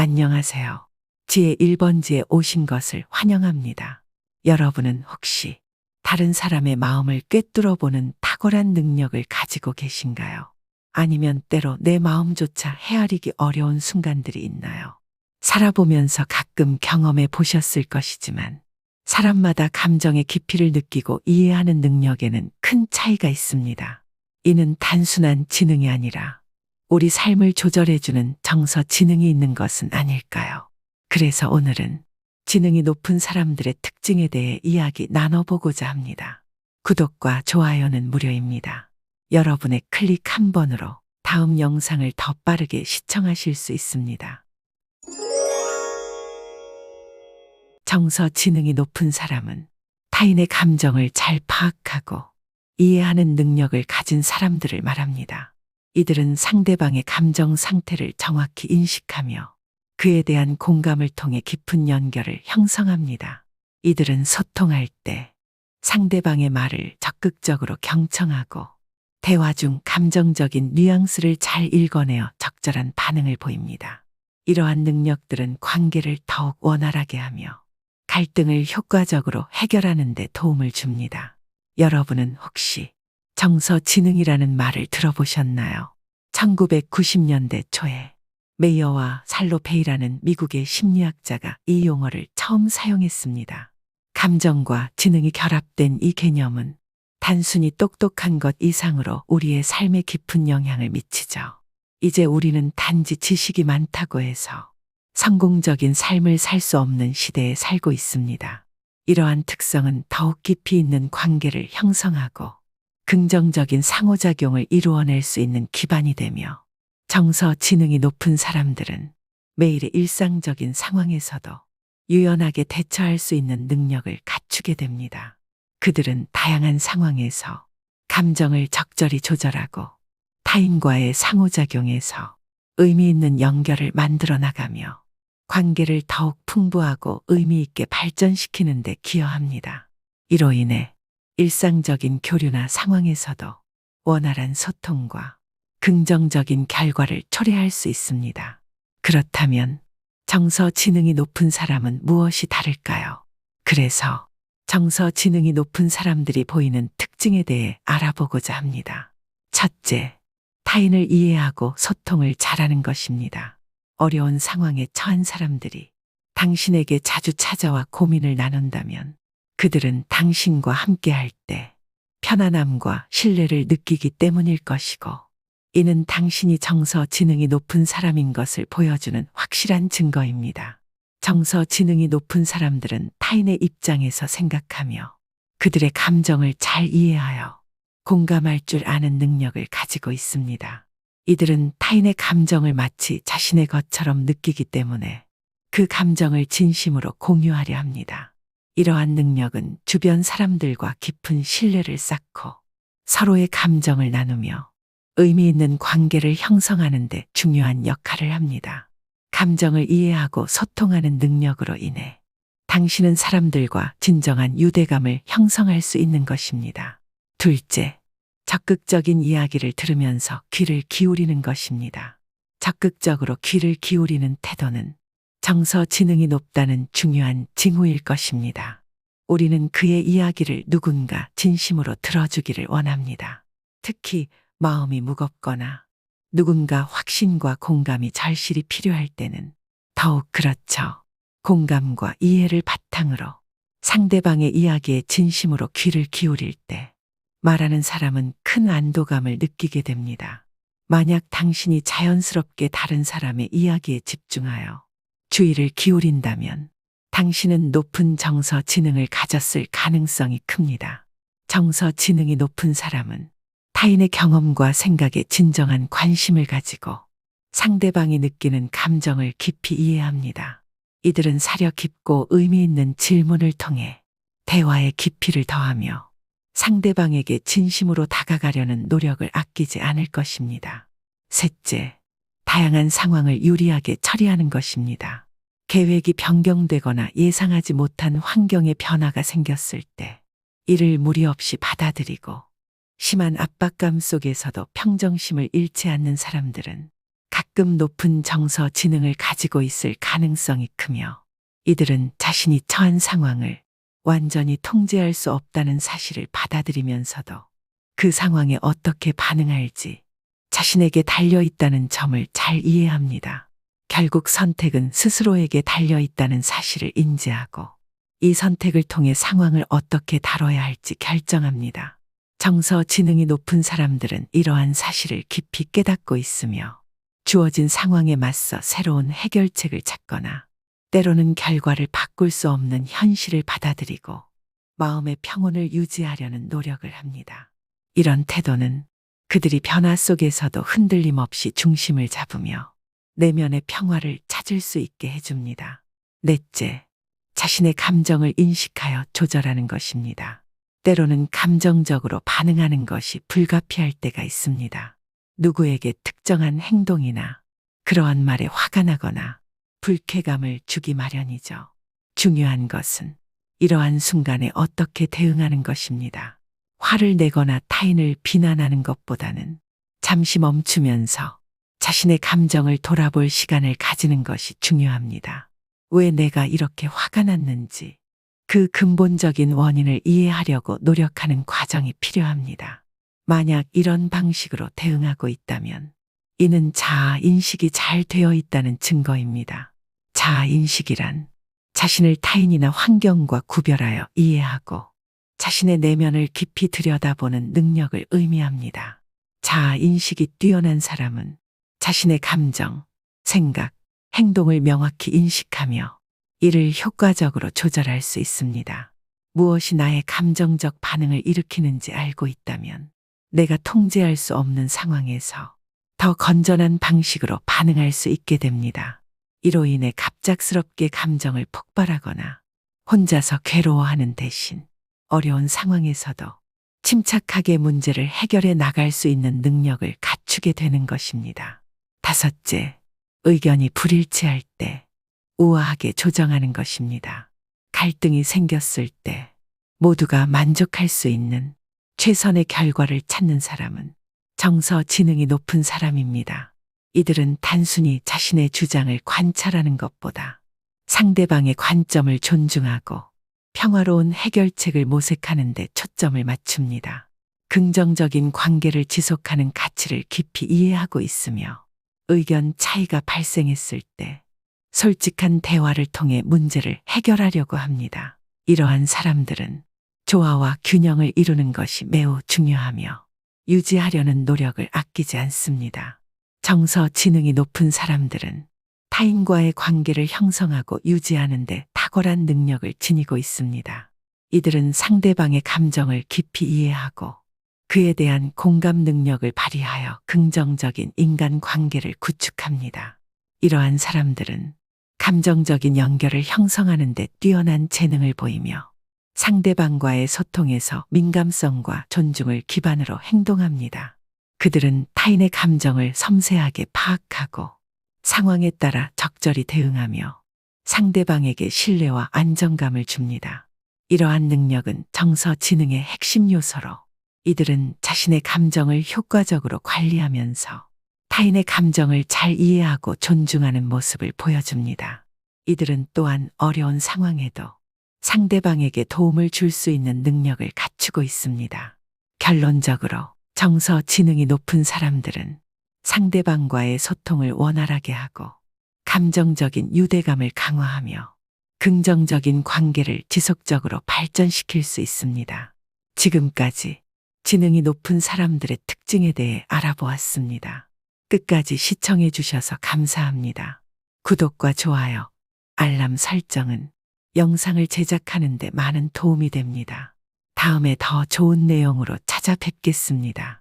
안녕하세요. 지혜 1번지에 오신 것을 환영합니다. 여러분은 혹시 다른 사람의 마음을 꿰뚫어 보는 탁월한 능력을 가지고 계신가요? 아니면 때로 내 마음조차 헤아리기 어려운 순간들이 있나요? 살아보면서 가끔 경험해 보셨을 것이지만 사람마다 감정의 깊이를 느끼고 이해하는 능력에는 큰 차이가 있습니다. 이는 단순한 지능이 아니라 우리 삶을 조절해주는 정서 지능이 있는 것은 아닐까요? 그래서 오늘은 지능이 높은 사람들의 특징에 대해 이야기 나눠보고자 합니다. 구독과 좋아요는 무료입니다. 여러분의 클릭 한 번으로 다음 영상을 더 빠르게 시청하실 수 있습니다. 정서 지능이 높은 사람은 타인의 감정을 잘 파악하고 이해하는 능력을 가진 사람들을 말합니다. 이들은 상대방의 감정 상태를 정확히 인식하며 그에 대한 공감을 통해 깊은 연결을 형성합니다. 이들은 소통할 때 상대방의 말을 적극적으로 경청하고 대화 중 감정적인 뉘앙스를 잘 읽어내어 적절한 반응을 보입니다. 이러한 능력들은 관계를 더욱 원활하게 하며 갈등을 효과적으로 해결하는 데 도움을 줍니다. 여러분은 혹시 정서지능이라는 말을 들어보셨나요? 1990년대 초에 메이어와 살로페이라는 미국의 심리학자가 이 용어를 처음 사용했습니다. 감정과 지능이 결합된 이 개념은 단순히 똑똑한 것 이상으로 우리의 삶에 깊은 영향을 미치죠. 이제 우리는 단지 지식이 많다고 해서 성공적인 삶을 살 수 없는 시대에 살고 있습니다. 이러한 특성은 더욱 깊이 있는 관계를 형성하고 긍정적인 상호작용을 이루어낼 수 있는 기반이 되며 정서 지능이 높은 사람들은 매일의 일상적인 상황에서도 유연하게 대처할 수 있는 능력을 갖추게 됩니다. 그들은 다양한 상황에서 감정을 적절히 조절하고 타인과의 상호작용에서 의미 있는 연결을 만들어 나가며 관계를 더욱 풍부하고 의미 있게 발전시키는 데 기여합니다. 이로 인해 일상적인 교류나 상황에서도 원활한 소통과 긍정적인 결과를 초래할 수 있습니다. 그렇다면 정서 지능이 높은 사람은 무엇이 다를까요? 그래서 정서 지능이 높은 사람들이 보이는 특징에 대해 알아보고자 합니다. 첫째, 타인을 이해하고 소통을 잘하는 것입니다. 어려운 상황에 처한 사람들이 당신에게 자주 찾아와 고민을 나눈다면 그들은 당신과 함께할 때 편안함과 신뢰를 느끼기 때문일 것이고, 이는 당신이 정서 지능이 높은 사람인 것을 보여주는 확실한 증거입니다. 정서 지능이 높은 사람들은 타인의 입장에서 생각하며 그들의 감정을 잘 이해하여 공감할 줄 아는 능력을 가지고 있습니다. 이들은 타인의 감정을 마치 자신의 것처럼 느끼기 때문에 그 감정을 진심으로 공유하려 합니다. 이러한 능력은 주변 사람들과 깊은 신뢰를 쌓고 서로의 감정을 나누며 의미 있는 관계를 형성하는 데 중요한 역할을 합니다. 감정을 이해하고 소통하는 능력으로 인해 당신은 사람들과 진정한 유대감을 형성할 수 있는 것입니다. 둘째, 적극적인 이야기를 들으면서 귀를 기울이는 것입니다. 적극적으로 귀를 기울이는 태도는 정서 지능이 높다는 중요한 징후일 것입니다. 우리는 그의 이야기를 누군가 진심으로 들어주기를 원합니다. 특히 마음이 무겁거나 누군가 확신과 공감이 절실히 필요할 때는 더욱 그렇죠. 공감과 이해를 바탕으로 상대방의 이야기에 진심으로 귀를 기울일 때 말하는 사람은 큰 안도감을 느끼게 됩니다. 만약 당신이 자연스럽게 다른 사람의 이야기에 집중하여 주의를 기울인다면 당신은 높은 정서 지능을 가졌을 가능성이 큽니다. 정서 지능이 높은 사람은 타인의 경험과 생각에 진정한 관심을 가지고 상대방이 느끼는 감정을 깊이 이해합니다. 이들은 사려 깊고 의미 있는 질문을 통해 대화의 깊이를 더하며 상대방에게 진심으로 다가가려는 노력을 아끼지 않을 것입니다. 셋째, 다양한 상황을 유리하게 처리하는 것입니다. 계획이 변경되거나 예상하지 못한 환경의 변화가 생겼을 때 이를 무리 없이 받아들이고 심한 압박감 속에서도 평정심을 잃지 않는 사람들은 가끔 높은 정서 지능을 가지고 있을 가능성이 크며 이들은 자신이 처한 상황을 완전히 통제할 수 없다는 사실을 받아들이면서도 그 상황에 어떻게 반응할지 자신에게 달려있다는 점을 잘 이해합니다. 결국 선택은 스스로에게 달려있다는 사실을 인지하고 이 선택을 통해 상황을 어떻게 다뤄야 할지 결정합니다. 정서 지능이 높은 사람들은 이러한 사실을 깊이 깨닫고 있으며 주어진 상황에 맞서 새로운 해결책을 찾거나 때로는 결과를 바꿀 수 없는 현실을 받아들이고 마음의 평온을 유지하려는 노력을 합니다. 이런 태도는 그들이 변화 속에서도 흔들림 없이 중심을 잡으며 내면의 평화를 찾을 수 있게 해줍니다. 넷째, 자신의 감정을 인식하여 조절하는 것입니다. 때로는 감정적으로 반응하는 것이 불가피할 때가 있습니다. 누구에게 특정한 행동이나 그러한 말에 화가 나거나 불쾌감을 주기 마련이죠. 중요한 것은 이러한 순간에 어떻게 대응하는 것입니다. 화를 내거나 타인을 비난하는 것보다는 잠시 멈추면서 자신의 감정을 돌아볼 시간을 가지는 것이 중요합니다. 왜 내가 이렇게 화가 났는지 그 근본적인 원인을 이해하려고 노력하는 과정이 필요합니다. 만약 이런 방식으로 대응하고 있다면 이는 자아 인식이 잘 되어 있다는 증거입니다. 자아 인식이란 자신을 타인이나 환경과 구별하여 이해하고 자신의 내면을 깊이 들여다보는 능력을 의미합니다. 자아 인식이 뛰어난 사람은 자신의 감정, 생각, 행동을 명확히 인식하며 이를 효과적으로 조절할 수 있습니다. 무엇이 나의 감정적 반응을 일으키는지 알고 있다면 내가 통제할 수 없는 상황에서 더 건전한 방식으로 반응할 수 있게 됩니다. 이로 인해 갑작스럽게 감정을 폭발하거나 혼자서 괴로워하는 대신 어려운 상황에서도 침착하게 문제를 해결해 나갈 수 있는 능력을 갖추게 되는 것입니다. 다섯째, 의견이 불일치할 때 우아하게 조정하는 것입니다. 갈등이 생겼을 때 모두가 만족할 수 있는 최선의 결과를 찾는 사람은 정서 지능이 높은 사람입니다. 이들은 단순히 자신의 주장을 관찰하는 것보다 상대방의 관점을 존중하고 평화로운 해결책을 모색하는 데 초점을 맞춥니다. 긍정적인 관계를 지속하는 가치를 깊이 이해하고 있으며 의견 차이가 발생했을 때 솔직한 대화를 통해 문제를 해결하려고 합니다. 이러한 사람들은 조화와 균형을 이루는 것이 매우 중요하며 유지하려는 노력을 아끼지 않습니다. 정서 지능이 높은 사람들은 타인과의 관계를 형성하고 유지하는 데 탁월한 능력을 지니고 있습니다. 이들은 상대방의 감정을 깊이 이해하고 그에 대한 공감 능력을 발휘하여 긍정적인 인간관계를 구축합니다. 이러한 사람들은 감정적인 연결을 형성하는 데 뛰어난 재능을 보이며 상대방과의 소통에서 민감성과 존중을 기반으로 행동합니다. 그들은 타인의 감정을 섬세하게 파악하고 상황에 따라 적절히 대응하며 상대방에게 신뢰와 안정감을 줍니다. 이러한 능력은 정서 지능의 핵심 요소로 이들은 자신의 감정을 효과적으로 관리하면서 타인의 감정을 잘 이해하고 존중하는 모습을 보여줍니다. 이들은 또한 어려운 상황에도 상대방에게 도움을 줄 수 있는 능력을 갖추고 있습니다. 결론적으로 정서 지능이 높은 사람들은 상대방과의 소통을 원활하게 하고 감정적인 유대감을 강화하며 긍정적인 관계를 지속적으로 발전시킬 수 있습니다. 지금까지 지능이 높은 사람들의 특징에 대해 알아보았습니다. 끝까지 시청해 주셔서 감사합니다. 구독과 좋아요, 알람 설정은 영상을 제작하는 데 많은 도움이 됩니다. 다음에 더 좋은 내용으로 찾아뵙겠습니다.